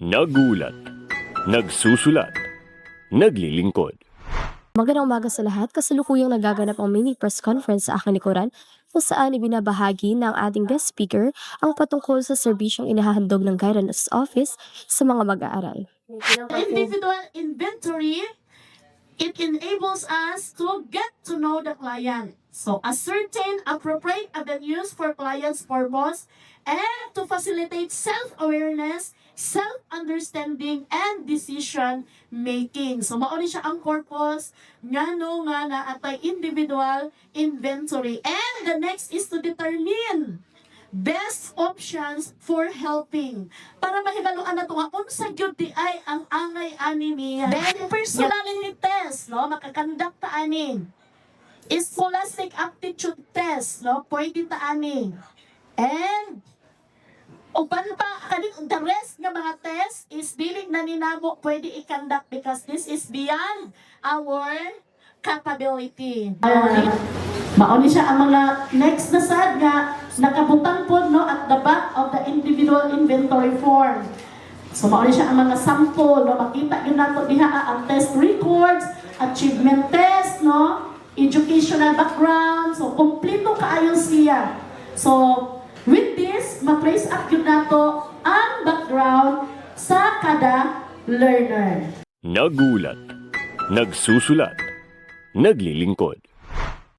Nagulat, nagsusulat, naglilingkod. Magandang umaga sa lahat. Kasalukuyang nagaganap ang mini press conference sa aking likuran kung saan ibinabahagi ng ating guest speaker ang patungkol sa serbisyong inahahandog ng Guidance Office sa mga mag-aaral. Individual inventory, it enables us to get to know the client. So, ascertain appropriate avenues for client's purpose and to facilitate self-awareness, self-understanding, and decision-making. So, mauni siya ang purpose nga no nga na atay individual inventory. And the next is to determine best options for helping. Para mahibaluan na ito nga, unsa gyud di ay ang angay ani niya. Then, personality test, no? Makakandak ta ani. Scholastic aptitude test, no? Pwede ta ani. And, uban pa, the rest nga mga test is dili na ninamo pwede i-conduct because this is beyond our capability. Mauni siya ang mga next na sad nga nakabutang po no at the back of the individual inventory form. So mauni siya ang mga sample no makita gyud nato diha ang test records, achievement test no, educational background, so kompleto kaayo siya. So with this ma-trace up gyud nato ang background sa kada learner. Nagulat, nagsusulat, naglilingkod.